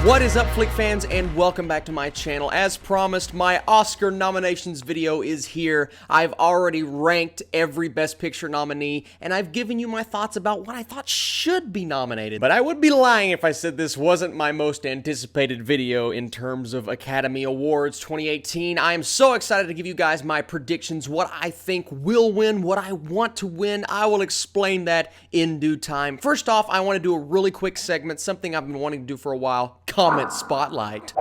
What is up, Flick fans, and welcome back to my channel. As promised, my Oscar nominations video is here. I've already ranked every Best Picture nominee, and I've given you my thoughts about what I thought should be nominated. But I would be lying if I said this wasn't my most anticipated video in terms of Academy Awards 2018. I am so excited to give you guys my predictions, what I think will win, what I want to win. I will explain that in due time. First off, I want to do a really quick segment, something I've been wanting to do for a while. Comment Spotlight.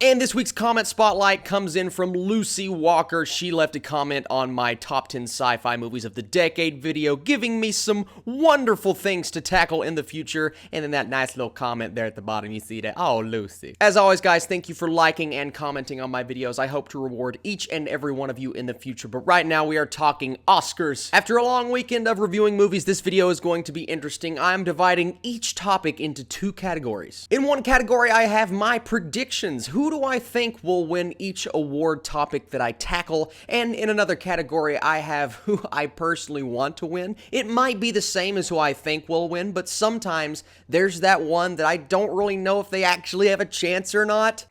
And this week's comment spotlight comes in from Lucy Walker. She left a comment on my top 10 sci-fi movies of the decade video, giving me some wonderful things to tackle in the future. And then that nice little comment there at the bottom, you see that. Oh, Lucy. As always, guys, thank you for liking and commenting on my videos. I hope to reward each and every one of you in the future. But right now, we are talking Oscars. After a long weekend of reviewing movies, this video is going to be interesting. I'm dividing each topic into two categories. In one category, I have my predictions. Who do I think will win each award topic that I tackle? And in another category, I have who I personally want to win. It might be the same as who I think will win, but sometimes there's that one that I don't really know if they actually have a chance or not.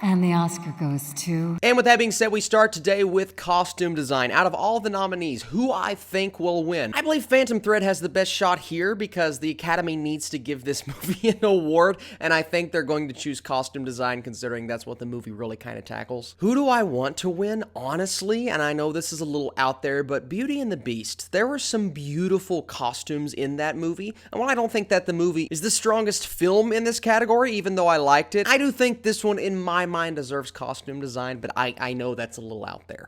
And the Oscar goes to... And with that being said, we start today with costume design. Out of all the nominees, who I think will win? I believe Phantom Thread has the best shot here because the Academy needs to give this movie an award, and I think they're going to choose costume design considering that's what the movie really kind of tackles. Who do I want to win? Honestly, and I know this is a little out there, but Beauty and the Beast. There were some beautiful costumes in that movie, and while I don't think that the movie is the strongest film in this category, even though I liked it, I do think this one, in my mind, deserves costume design, but I know that's a little out there.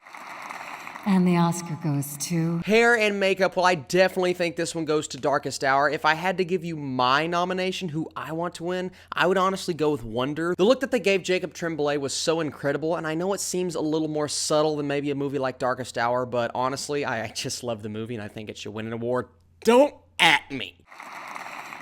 And the Oscar goes to... Hair and makeup. Well, I definitely think this one goes to Darkest Hour. If I had to give you my nomination, who I want to win, I would honestly go with Wonder. The look that they gave Jacob Tremblay was so incredible, and I know it seems a little more subtle than maybe a movie like Darkest Hour, but honestly, I just love the movie, and I think it should win an award. Don't at me.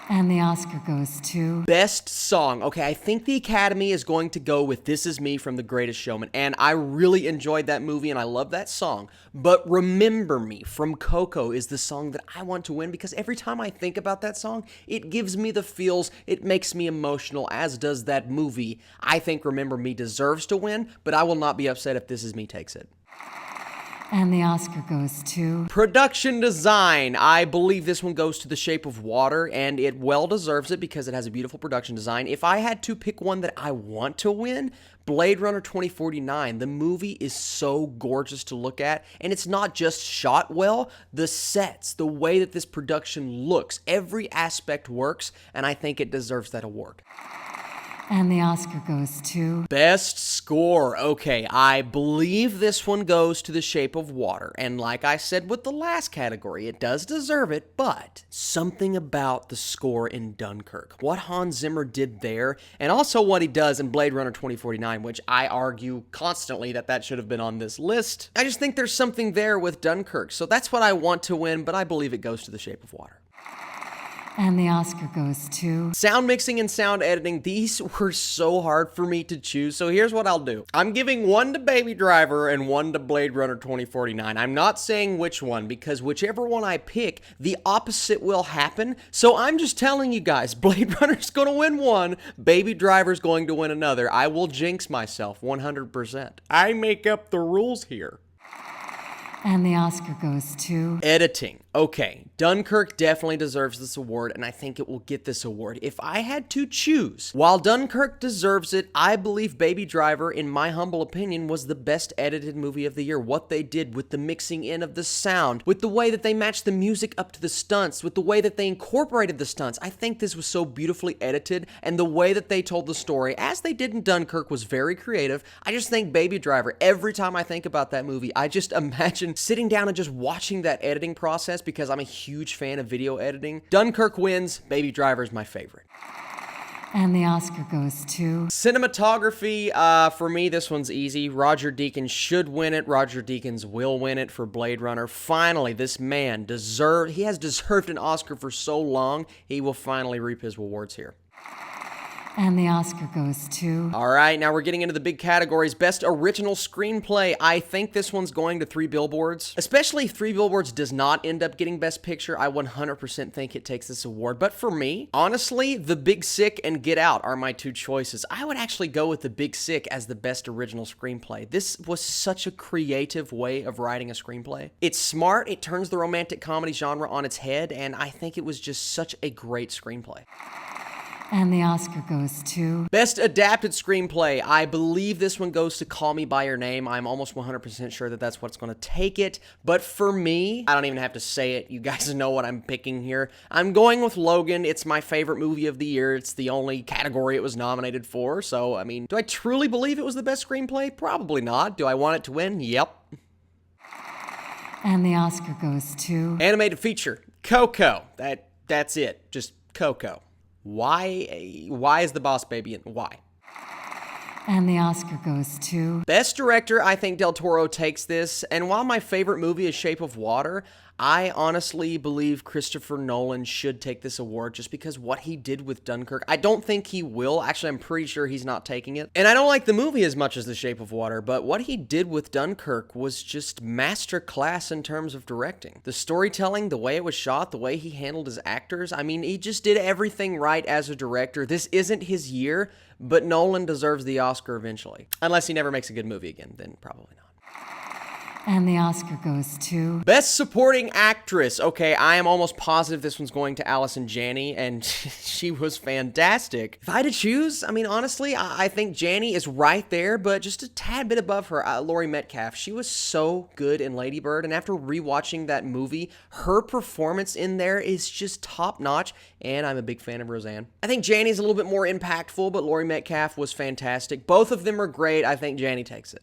And the Oscar goes to... Best Song. Okay, I think the Academy is going to go with This Is Me from The Greatest Showman, and I really enjoyed that movie, and I love that song. But Remember Me from Coco is the song that I want to win because every time I think about that song, it gives me the feels, it makes me emotional, as does that movie. I think Remember Me deserves to win, but I will not be upset if This Is Me takes it. And the Oscar goes to... Production design. I believe this one goes to The Shape of Water, and it well deserves it because it has a beautiful production design. If I had to pick one that I want to win, Blade Runner 2049. The movie is so gorgeous to look at, and it's not just shot well. The sets, the way that this production looks, every aspect works, and I think it deserves that award. And the Oscar goes to... Best Score. Okay, I believe this one goes to The Shape of Water. And like I said with the last category, it does deserve it, but something about the score in Dunkirk. What Hans Zimmer did there, and also what he does in Blade Runner 2049, which I argue constantly that should have been on this list. I just think there's something there with Dunkirk. So that's what I want to win, but I believe it goes to The Shape of Water. And the Oscar goes to... Sound mixing and sound editing. These were so hard for me to choose, so here's what I'll do. I'm giving one to Baby Driver and one to Blade Runner 2049. I'm not saying which one, because whichever one I pick, the opposite will happen. So I'm just telling you guys, Blade Runner's gonna win one, Baby Driver's going to win another. I will jinx myself 100%. I make up the rules here. And the Oscar goes to... Editing. Okay, Dunkirk definitely deserves this award, and I think it will get this award. If I had to choose, while Dunkirk deserves it, I believe Baby Driver, in my humble opinion, was the best edited movie of the year. What they did with the mixing in of the sound, with the way that they matched the music up to the stunts, with the way that they incorporated the stunts. I think this was so beautifully edited, and the way that they told the story, as they did in Dunkirk, was very creative. I just think Baby Driver, every time I think about that movie, I just imagine sitting down and just watching that editing process because I'm a huge fan of video editing. Dunkirk wins. Baby Driver is my favorite. And the Oscar goes to... Cinematography. For me, this one's easy. Roger Deakins should win it. Roger Deakins will win it for Blade Runner. Finally, this man he has deserved an Oscar for so long. He will finally reap his rewards here. And the Oscar goes to... All right, now we're getting into the big categories. Best Original Screenplay. I think this one's going to Three Billboards. Especially if Three Billboards does not end up getting Best Picture, I 100% think it takes this award. But for me, honestly, The Big Sick and Get Out are my two choices. I would actually go with The Big Sick as the Best Original Screenplay. This was such a creative way of writing a screenplay. It's smart, it turns the romantic comedy genre on its head, and I think it was just such a great screenplay. And the Oscar goes to... Best Adapted Screenplay. I believe this one goes to Call Me By Your Name. I'm almost 100% sure that that's what's going to take it. But for me, I don't even have to say it. You guys know what I'm picking here. I'm going with Logan. It's my favorite movie of the year. It's the only category it was nominated for. So, I mean, do I truly believe it was the best screenplay? Probably not. Do I want it to win? Yep. And the Oscar goes to... Animated Feature. Coco. That's it. Just Coco. Why is the Boss Baby in? Why? And the Oscar goes to... Best Director, I think Del Toro takes this, and while my favorite movie is Shape of Water, I honestly believe Christopher Nolan should take this award just because what he did with Dunkirk. I don't think he will. Actually, I'm pretty sure he's not taking it. And I don't like the movie as much as The Shape of Water, but what he did with Dunkirk was just masterclass in terms of directing. The storytelling, the way it was shot, the way he handled his actors, I mean, he just did everything right as a director. This isn't his year, but Nolan deserves the Oscar eventually. Unless he never makes a good movie again, then probably not. And the Oscar goes to... Best Supporting Actress. Okay, I am almost positive this one's going to Allison Janney, and she was fantastic. If I had to choose, I mean, honestly, I think Janney is right there, but just a tad bit above her. Laurie Metcalf, she was so good in Lady Bird, and after rewatching that movie, her performance in there is just top-notch, and I'm a big fan of Roseanne. I think Janney's a little bit more impactful, but Laurie Metcalf was fantastic. Both of them are great. I think Janney takes it.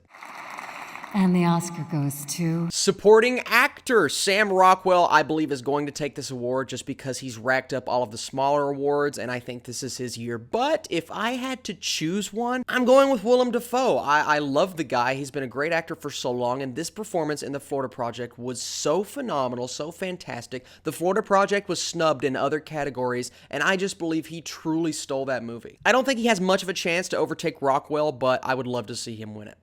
And the Oscar goes to... Supporting Actor. Sam Rockwell, I believe, is going to take this award just because he's racked up all of the smaller awards, and I think this is his year. But if I had to choose one, I'm going with Willem Dafoe. I love the guy. He's been a great actor for so long, and this performance in The Florida Project was so phenomenal, so fantastic. The Florida Project was snubbed in other categories, and I just believe he truly stole that movie. I don't think he has much of a chance to overtake Rockwell, but I would love to see him win it.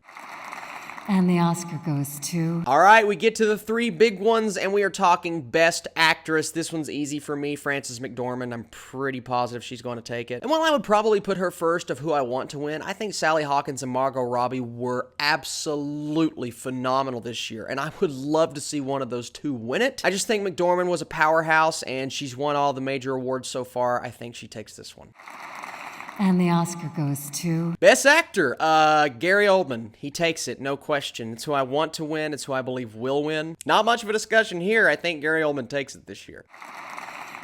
And the Oscar goes to... All right, we get to the three big ones, and we are talking Best Actress. This one's easy for me, Frances McDormand. I'm pretty positive she's going to take it. And while I would probably put her first of who I want to win, I think Sally Hawkins and Margot Robbie were absolutely phenomenal this year, and I would love to see one of those two win it. I just think McDormand was a powerhouse, and she's won all the major awards so far. I think she takes this one. And the Oscar goes to... Best Actor, Gary Oldman. He takes it, no question. It's who I want to win. It's who I believe will win. Not much of a discussion here. I think Gary Oldman takes it this year.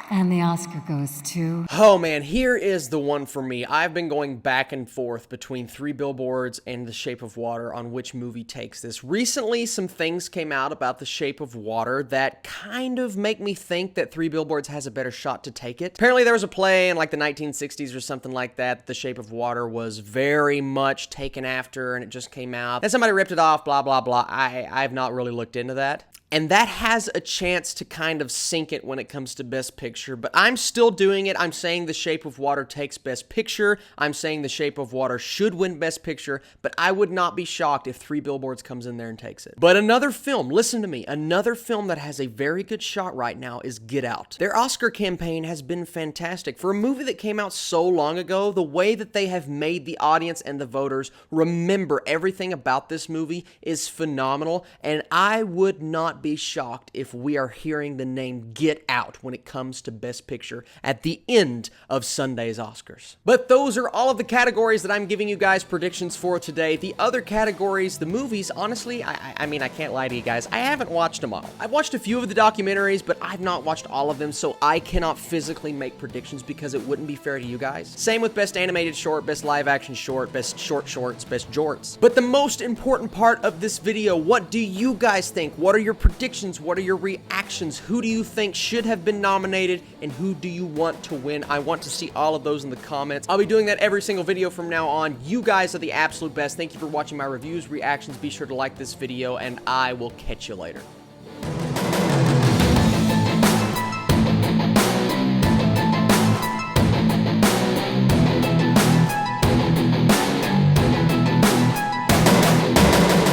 And the Oscar goes to... Oh man, here is the one for me. I've been going back and forth between Three Billboards and The Shape of Water on which movie takes this. Recently, some things came out about The Shape of Water that kind of make me think that Three Billboards has a better shot to take it. Apparently there was a play in like the 1960s or something like that. The Shape of Water was very much taken after and it just came out. And somebody ripped it off, blah, blah, blah. I've not really looked into that. And that has a chance to kind of sink it when it comes to Best Picture, but I'm still doing it. I'm saying The Shape of Water takes Best Picture. I'm saying The Shape of Water should win Best Picture, but I would not be shocked if Three Billboards comes in there and takes it. But another film, listen to me, another film that has a very good shot right now is Get Out. Their Oscar campaign has been fantastic. For a movie that came out so long ago, the way that they have made the audience and the voters remember everything about this movie is phenomenal, and I would not be shocked if we are hearing the name Get Out when it comes to Best Picture at the end of Sunday's Oscars. But those are all of the categories that I'm giving you guys predictions for today. The other categories, the movies, honestly, I mean, I can't lie to you guys. I haven't watched them all. I've watched a few of the documentaries, but I've not watched all of them, so I cannot physically make predictions because it wouldn't be fair to you guys. Same with Best Animated Short, Best Live Action Short, Best Short Shorts, Best Jorts. But the most important part of this video, what do you guys think? What are your predictions? What are your reactions? Who do you think should have been nominated and who do you want to win? I want to see all of those in the comments. I'll be doing that every single video from now on. You guys are the absolute best. Thank you for watching my reviews, reactions. Be sure to like this video and I will catch you later.